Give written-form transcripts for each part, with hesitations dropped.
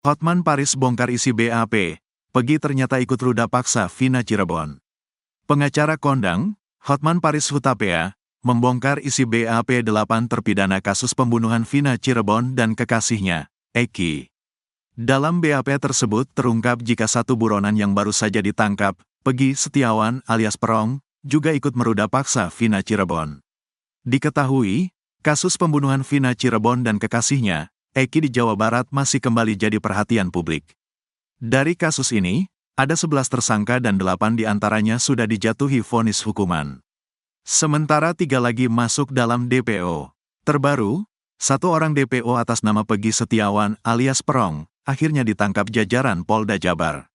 Hotman Paris bongkar isi BAP, Peggy ternyata ikut ruda paksa Vina Cirebon. Pengacara kondang, Hotman Paris Hutapea, membongkar isi BAP 8 terpidana kasus pembunuhan Vina Cirebon dan kekasihnya, Eki. Dalam BAP tersebut terungkap jika satu buronan yang baru saja ditangkap, Peggy Setiawan alias Perong, juga ikut meruda paksa Vina Cirebon. Diketahui, kasus pembunuhan Vina Cirebon dan kekasihnya, Eki di Jawa Barat masih kembali jadi perhatian publik. Dari kasus ini, ada 11 tersangka dan 8 diantaranya sudah dijatuhi vonis hukuman. Sementara 3 lagi masuk dalam DPO. Terbaru, 1 orang DPO atas nama Peggy Setiawan alias Perong, akhirnya ditangkap jajaran Polda Jabar.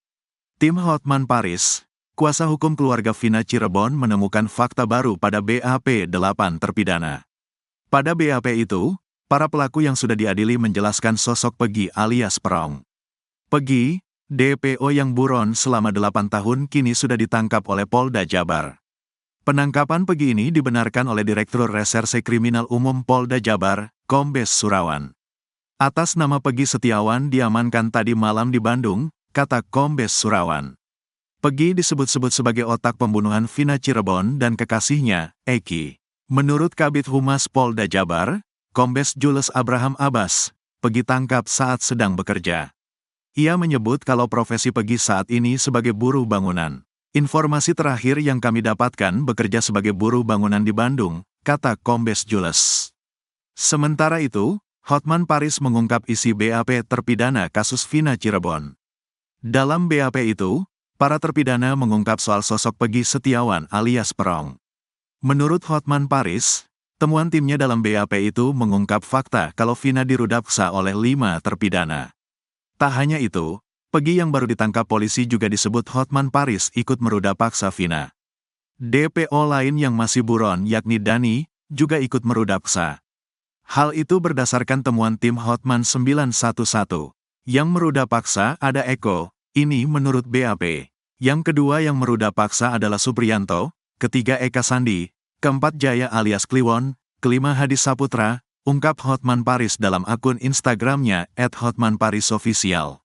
Tim Hotman Paris, kuasa hukum keluarga Vina Cirebon menemukan fakta baru pada BAP 8 terpidana. Pada BAP itu, para pelaku yang sudah diadili menjelaskan sosok Peggy alias Perong. Peggy, DPO yang buron selama 8 tahun kini sudah ditangkap oleh Polda Jabar. Penangkapan Peggy ini dibenarkan oleh Direktur Reserse Kriminal Umum Polda Jabar, Kombes Surawan. Atas nama Peggy Setiawan diamankan tadi malam di Bandung, kata Kombes Surawan. Peggy disebut-sebut sebagai otak pembunuhan Vina Cirebon dan kekasihnya, Eki. Menurut Kabid Humas Polda Jabar, Kombes Jules Abraham Abbas, Peggy tangkap saat sedang bekerja. Ia menyebut kalau profesi Peggy saat ini sebagai buruh bangunan. Informasi terakhir yang kami dapatkan bekerja sebagai buruh bangunan di Bandung, kata Kombes Jules. Sementara itu, Hotman Paris mengungkap isi BAP terpidana kasus Vina Cirebon. Dalam BAP itu, para terpidana mengungkap soal sosok Peggy Setiawan alias Perong. Menurut Hotman Paris, temuan timnya dalam BAP itu mengungkap fakta kalau Vina dirudapsa oleh 5 terpidana. Tak hanya itu, Peggy yang baru ditangkap polisi juga disebut Hotman Paris ikut meruda paksa Vina. DPO lain yang masih buron yakni Dani, juga ikut meruda paksa. Hal itu berdasarkan temuan tim Hotman 911. Yang meruda paksa ada Eko, ini menurut BAP. Yang kedua yang meruda paksa adalah Supriyanto, ketiga Eka Sandi, keempat Jaya alias Kliwon, kelima Hadi Saputra, ungkap Hotman Paris dalam akun Instagramnya @hotmanparisofficial.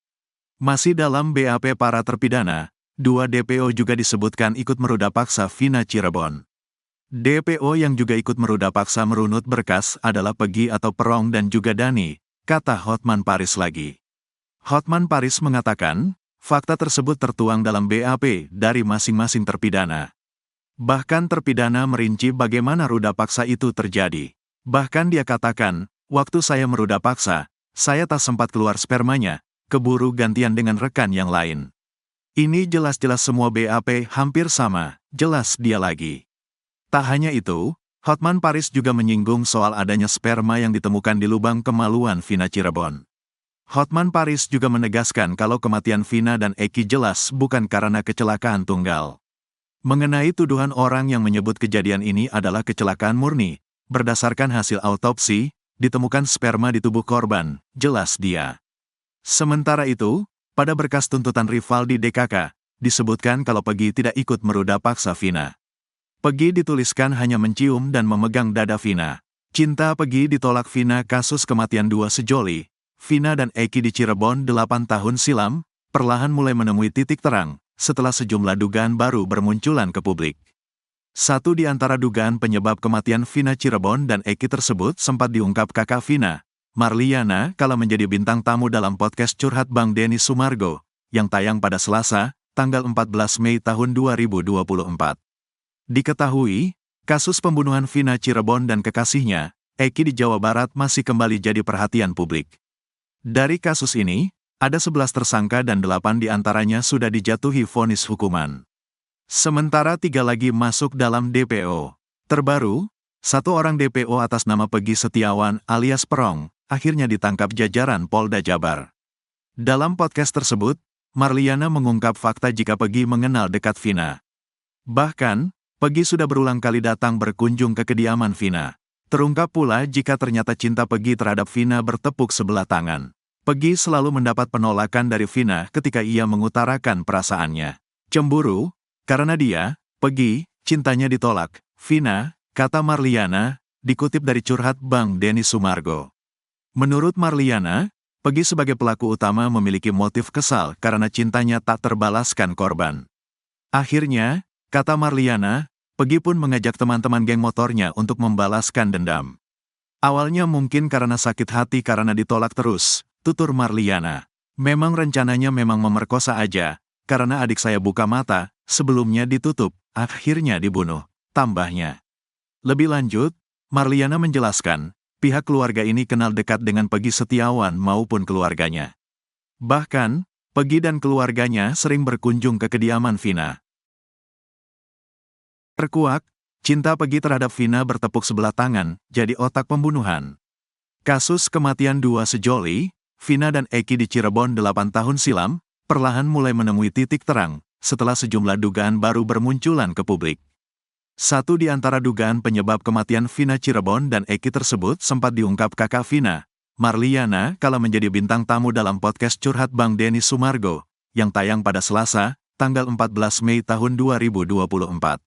Masih dalam BAP para terpidana, 2 DPO juga disebutkan ikut meruda paksa Vina Cirebon. DPO yang juga ikut meruda paksa merunut berkas adalah Peggy atau Perong dan juga Dani, kata Hotman Paris lagi. Hotman Paris mengatakan, fakta tersebut tertuang dalam BAP dari masing-masing terpidana. Bahkan terpidana merinci bagaimana ruda paksa itu terjadi. Bahkan dia katakan, waktu saya meruda paksa, saya tak sempat keluar spermanya, keburu gantian dengan rekan yang lain. Ini jelas-jelas semua BAP hampir sama, jelas dia lagi. Tak hanya itu, Hotman Paris juga menyinggung soal adanya sperma yang ditemukan di lubang kemaluan Vina Cirebon. Hotman Paris juga menegaskan kalau kematian Vina dan Eki jelas bukan karena kecelakaan tunggal. Mengenai tuduhan orang yang menyebut kejadian ini adalah kecelakaan murni, berdasarkan hasil autopsi, ditemukan sperma di tubuh korban, jelas dia. Sementara itu, pada berkas tuntutan Rivaldi DKK, disebutkan kalau Peggy tidak ikut meruda paksa Vina. Peggy dituliskan hanya mencium dan memegang dada Vina. Cinta Peggy ditolak Vina kasus kematian 2 sejoli. Vina dan Eki di Cirebon 8 tahun silam, perlahan mulai menemui titik terang, setelah sejumlah dugaan baru bermunculan ke publik. Satu di antara dugaan penyebab kematian Vina Cirebon dan Eki tersebut sempat diungkap kakak Vina, Marliana, kala menjadi bintang tamu dalam podcast Curhat Bang Denny Sumargo, yang tayang pada Selasa, tanggal 14 Mei tahun 2024. Diketahui, kasus pembunuhan Vina Cirebon dan kekasihnya, Eki di Jawa Barat masih kembali jadi perhatian publik. Dari kasus ini, ada 11 tersangka dan 8 diantaranya sudah dijatuhi vonis hukuman. Sementara 3 lagi masuk dalam DPO. Terbaru, 1 orang DPO atas nama Peggy Setiawan alias Perong, akhirnya ditangkap jajaran Polda Jabar. Dalam podcast tersebut, Marliana mengungkap fakta jika Peggy mengenal dekat Vina. Bahkan, Peggy sudah berulang kali datang berkunjung ke kediaman Vina. Terungkap pula jika ternyata cinta Peggy terhadap Vina bertepuk sebelah tangan. Peggy selalu mendapat penolakan dari Vina ketika ia mengutarakan perasaannya. Cemburu, karena dia, Peggy, cintanya ditolak. Vina, kata Marliana, dikutip dari Curhat Bang Denny Sumargo. Menurut Marliana, Peggy sebagai pelaku utama memiliki motif kesal karena cintanya tak terbalaskan korban. Akhirnya, kata Marliana, Peggy pun mengajak teman-teman geng motornya untuk membalaskan dendam. Awalnya mungkin karena sakit hati karena ditolak terus, tutur Marliana. Memang rencananya memang memerkosa aja, karena adik saya buka mata, sebelumnya ditutup, akhirnya dibunuh, tambahnya. Lebih lanjut, Marliana menjelaskan, pihak keluarga ini kenal dekat dengan Peggy Setiawan maupun keluarganya. Bahkan, Peggy dan keluarganya sering berkunjung ke kediaman Vina. Terkuak, cinta Peggy terhadap Vina bertepuk sebelah tangan, jadi otak pembunuhan. Kasus kematian dua sejoli, Vina dan Eki di Cirebon 8 tahun silam, perlahan mulai menemui titik terang, setelah sejumlah dugaan baru bermunculan ke publik. Satu di antara dugaan penyebab kematian Vina Cirebon dan Eki tersebut sempat diungkap kakak Vina, Marliana, kala menjadi bintang tamu dalam podcast Curhat Bang Denny Sumargo, yang tayang pada Selasa, tanggal 14 Mei tahun 2024.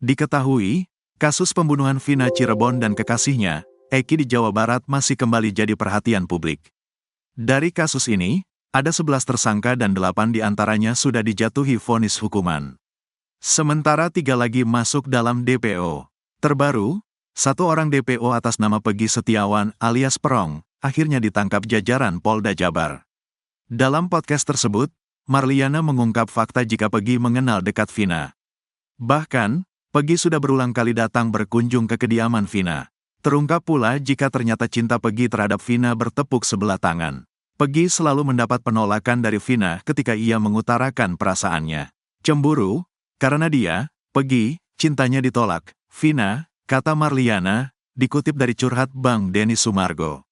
Diketahui, kasus pembunuhan Vina Cirebon dan kekasihnya, Eki di Jawa Barat masih kembali jadi perhatian publik. Dari kasus ini, ada 11 tersangka dan 8 diantaranya sudah dijatuhi vonis hukuman. Sementara 3 lagi masuk dalam DPO. Terbaru, 1 orang DPO atas nama Peggy Setiawan alias Perong, akhirnya ditangkap jajaran Polda Jabar. Dalam podcast tersebut, Marliana mengungkap fakta jika Peggy mengenal dekat Vina. Bahkan, Peggy sudah berulang kali datang berkunjung ke kediaman Vina. Terungkap pula jika ternyata cinta Peggy terhadap Vina bertepuk sebelah tangan. Peggy selalu mendapat penolakan dari Vina ketika ia mengutarakan perasaannya. Cemburu, karena dia, Peggy, cintanya ditolak. Vina, kata Marliana, dikutip dari Curhat Bang Denny Sumargo.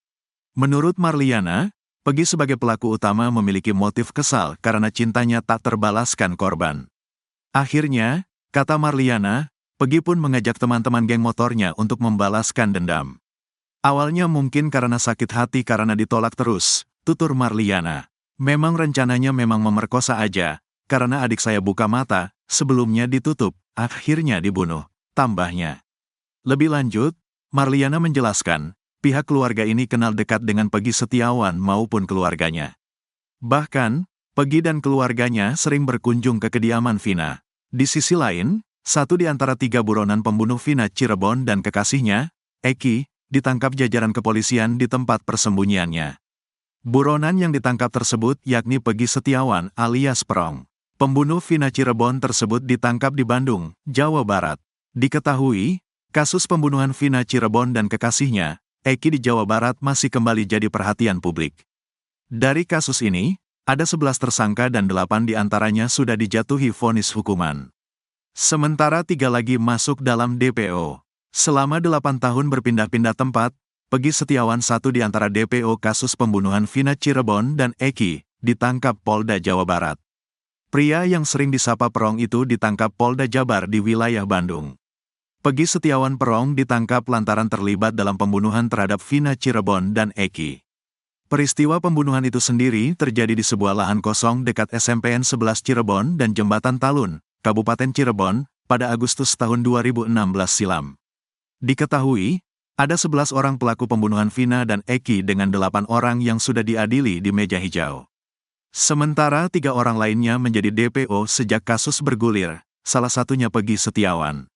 Menurut Marliana, Peggy sebagai pelaku utama memiliki motif kesal karena cintanya tak terbalaskan korban. Akhirnya, kata Marliana, Peggy pun mengajak teman-teman geng motornya untuk membalaskan dendam. Awalnya mungkin karena sakit hati karena ditolak terus, tutur Marliana. Memang rencananya memang memerkosa aja, karena adik saya buka mata, sebelumnya ditutup, akhirnya dibunuh, tambahnya. Lebih lanjut, Marliana menjelaskan, pihak keluarga ini kenal dekat dengan Peggy Setiawan maupun keluarganya. Bahkan, Peggy dan keluarganya sering berkunjung ke kediaman Vina. Di sisi lain, 1 di antara 3 buronan pembunuh Vina Cirebon dan kekasihnya, Eki, ditangkap jajaran kepolisian di tempat persembunyiannya. Buronan yang ditangkap tersebut yakni Peggy Setiawan alias Perong. Pembunuh Vina Cirebon tersebut ditangkap di Bandung, Jawa Barat. Diketahui, kasus pembunuhan Vina Cirebon dan kekasihnya, Eki di Jawa Barat masih kembali jadi perhatian publik. Dari kasus ini, ada 11 tersangka dan 8 diantaranya sudah dijatuhi vonis hukuman. Sementara 3 lagi masuk dalam DPO. Selama 8 tahun berpindah-pindah tempat, Peggy Setiawan 1 di antara DPO kasus pembunuhan Vina Cirebon dan Eki, ditangkap Polda Jawa Barat. Pria yang sering disapa Perong itu ditangkap Polda Jabar di wilayah Bandung. Peggy Setiawan Perong ditangkap lantaran terlibat dalam pembunuhan terhadap Vina Cirebon dan Eki. Peristiwa pembunuhan itu sendiri terjadi di sebuah lahan kosong dekat SMPN 11 Cirebon dan Jembatan Talun, Kabupaten Cirebon, pada Agustus tahun 2016 silam. Diketahui, ada 11 orang pelaku pembunuhan Vina dan Eki dengan 8 orang yang sudah diadili di meja hijau. Sementara 3 orang lainnya menjadi DPO sejak kasus bergulir, salah satunya Peggy Setiawan.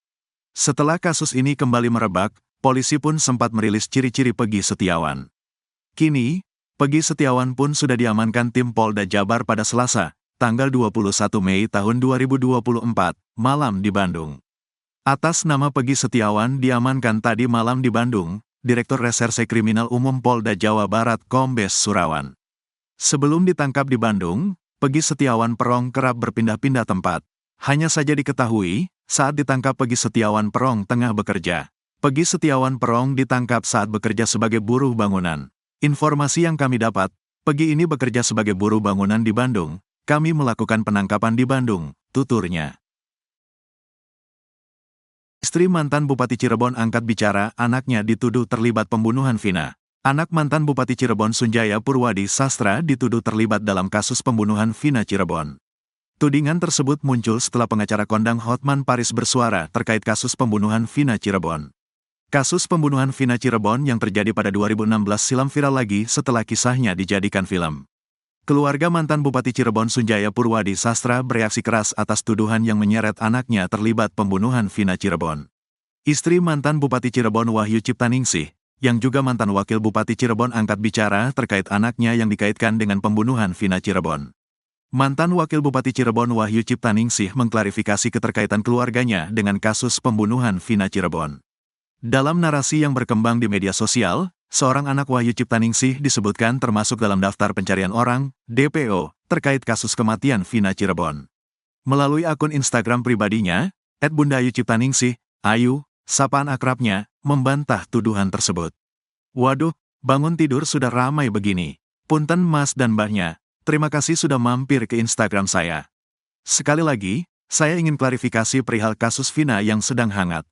Setelah kasus ini kembali merebak, polisi pun sempat merilis ciri-ciri Peggy Setiawan. Kini, Peggy Setiawan pun sudah diamankan tim Polda Jabar pada Selasa, tanggal 21 Mei tahun 2024, malam di Bandung. Atas nama Peggy Setiawan diamankan tadi malam di Bandung, Direktur Reserse Kriminal Umum Polda Jawa Barat Kombes Surawan. Sebelum ditangkap di Bandung, Peggy Setiawan Perong kerap berpindah-pindah tempat. Hanya saja diketahui, saat ditangkap Peggy Setiawan Perong tengah bekerja. Peggy Setiawan Perong ditangkap saat bekerja sebagai buruh bangunan. Informasi yang kami dapat, Peggy ini bekerja sebagai buruh bangunan di Bandung. Kami melakukan penangkapan di Bandung, tuturnya. Istri mantan Bupati Cirebon angkat bicara anaknya dituduh terlibat pembunuhan Vina. Anak mantan Bupati Cirebon Sunjaya Purwadi Sastra dituduh terlibat dalam kasus pembunuhan Vina Cirebon. Tudingan tersebut muncul setelah pengacara kondang Hotman Paris bersuara terkait kasus pembunuhan Vina Cirebon. Kasus pembunuhan Vina Cirebon yang terjadi pada 2016 silam viral lagi setelah kisahnya dijadikan film. Keluarga mantan Bupati Cirebon Sunjaya Purwadi Sastra bereaksi keras atas tuduhan yang menyeret anaknya terlibat pembunuhan Vina Cirebon. Istri mantan Bupati Cirebon Wahyu Ciptaningsih, yang juga mantan Wakil Bupati Cirebon angkat bicara terkait anaknya yang dikaitkan dengan pembunuhan Vina Cirebon. Mantan Wakil Bupati Cirebon Wahyu Ciptaningsih mengklarifikasi keterkaitan keluarganya dengan kasus pembunuhan Vina Cirebon. Dalam narasi yang berkembang di media sosial, seorang anak Wahyu Ciptaningsih disebutkan termasuk dalam daftar pencarian orang, DPO, terkait kasus kematian Vina Cirebon. Melalui akun Instagram pribadinya, @bundayu Ciptaningsih, Ayu, sapaan akrabnya, membantah tuduhan tersebut. Waduh, bangun tidur sudah ramai begini. Punten Mas dan Mbahnya, terima kasih sudah mampir ke Instagram saya. Sekali lagi, saya ingin klarifikasi perihal kasus Vina yang sedang hangat.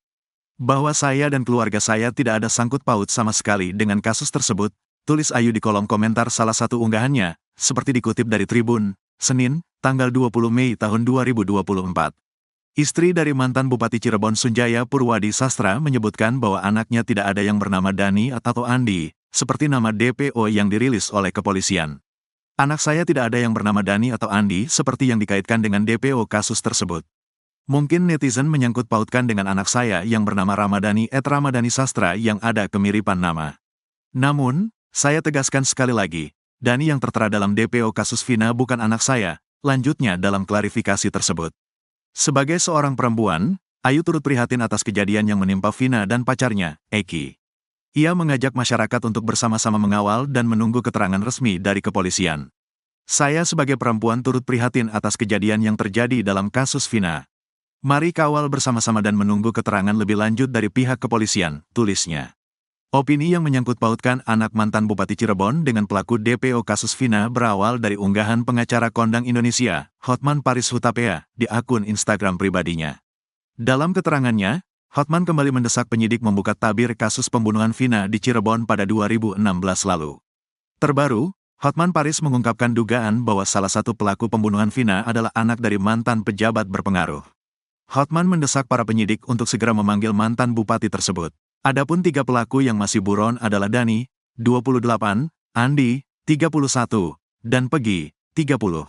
Bahwa saya dan keluarga saya tidak ada sangkut paut sama sekali dengan kasus tersebut, tulis Ayu di kolom komentar salah satu unggahannya, seperti dikutip dari Tribun, Senin, tanggal 20 Mei tahun 2024. Istri dari mantan Bupati Cirebon Sunjaya Purwadi Sastra menyebutkan bahwa anaknya tidak ada yang bernama Dani atau Andi, seperti nama DPO yang dirilis oleh kepolisian. Anak saya tidak ada yang bernama Dani atau Andi seperti yang dikaitkan dengan DPO kasus tersebut. Mungkin netizen menyangkut pautkan dengan anak saya yang bernama Ramadhani @Ramadhani Sastra yang ada kemiripan nama. Namun, saya tegaskan sekali lagi, Dani yang tertera dalam DPO kasus Vina bukan anak saya, lanjutnya dalam klarifikasi tersebut. Sebagai seorang perempuan, Ayu turut prihatin atas kejadian yang menimpa Vina dan pacarnya, Eki. Ia mengajak masyarakat untuk bersama-sama mengawal dan menunggu keterangan resmi dari kepolisian. Saya sebagai perempuan turut prihatin atas kejadian yang terjadi dalam kasus Vina. Mari kawal bersama-sama dan menunggu keterangan lebih lanjut dari pihak kepolisian, tulisnya. Opini yang menyangkut pautkan anak mantan Bupati Cirebon dengan pelaku DPO kasus Vina berawal dari unggahan pengacara kondang Indonesia, Hotman Paris Hutapea, di akun Instagram pribadinya. Dalam keterangannya, Hotman kembali mendesak penyidik membuka tabir kasus pembunuhan Vina di Cirebon pada 2016 lalu. Terbaru, Hotman Paris mengungkapkan dugaan bahwa salah satu pelaku pembunuhan Vina adalah anak dari mantan pejabat berpengaruh. Hotman mendesak para penyidik untuk segera memanggil mantan bupati tersebut. Adapun 3 pelaku yang masih buron adalah Dani, 28, Andi, 31, dan Pegi, 30.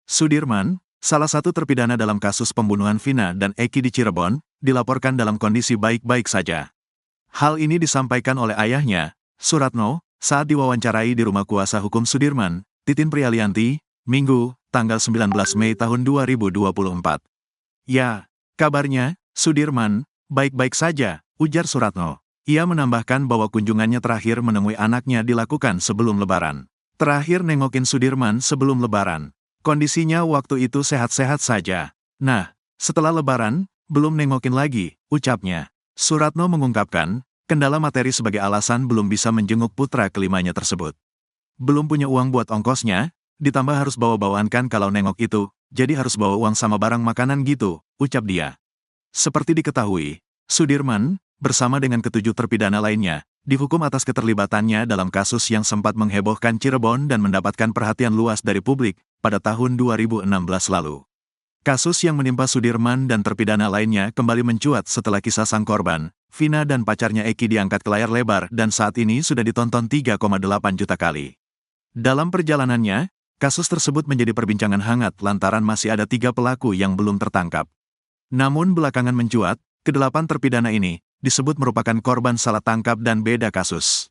Sudirman, salah satu terpidana dalam kasus pembunuhan Vina dan Eki di Cirebon, dilaporkan dalam kondisi baik-baik saja. Hal ini disampaikan oleh ayahnya, Suratno, saat diwawancarai di rumah kuasa hukum Sudirman, Titin Prialianti, Minggu, tanggal 19 Mei tahun 2024. Ya, kabarnya, Sudirman, baik-baik saja, ujar Suratno. Ia menambahkan bahwa kunjungannya terakhir menemui anaknya dilakukan sebelum Lebaran. Terakhir nengokin Sudirman sebelum Lebaran. Kondisinya waktu itu sehat-sehat saja. Nah, setelah Lebaran, belum nengokin lagi, ucapnya. Suratno mengungkapkan, kendala materi sebagai alasan belum bisa menjenguk putra kelimanya tersebut. Belum punya uang buat ongkosnya, ditambah harus bawa-bawaan kan kalau nengok itu, jadi harus bawa uang sama barang makanan gitu, ucap dia. Seperti diketahui, Sudirman, bersama dengan ke-7 terpidana lainnya, dihukum atas keterlibatannya dalam kasus yang sempat menghebohkan Cirebon dan mendapatkan perhatian luas dari publik pada tahun 2016 lalu. Kasus yang menimpa Sudirman dan terpidana lainnya kembali mencuat setelah kisah sang korban, Vina dan pacarnya Eki diangkat ke layar lebar dan saat ini sudah ditonton 3,8 juta kali. Dalam perjalanannya, kasus tersebut menjadi perbincangan hangat lantaran masih ada 3 pelaku yang belum tertangkap. Namun belakangan mencuat, ke-8 terpidana ini disebut merupakan korban salah tangkap dan beda kasus.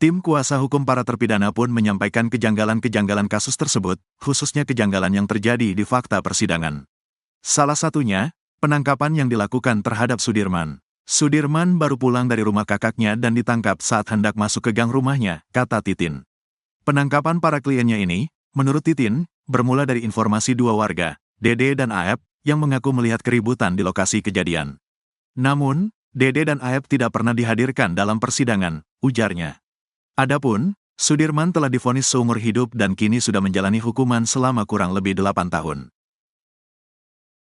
Tim kuasa hukum para terpidana pun menyampaikan kejanggalan-kejanggalan kasus tersebut, khususnya kejanggalan yang terjadi di fakta persidangan. Salah satunya, penangkapan yang dilakukan terhadap Sudirman. Sudirman baru pulang dari rumah kakaknya dan ditangkap saat hendak masuk ke gang rumahnya, kata Titin. Penangkapan para kliennya ini, menurut Titin, bermula dari informasi 2 warga, Dede dan Aep, yang mengaku melihat keributan di lokasi kejadian. Namun, Dede dan Aep tidak pernah dihadirkan dalam persidangan, ujarnya. Adapun, Sudirman telah divonis seumur hidup dan kini sudah menjalani hukuman selama kurang lebih 8 tahun.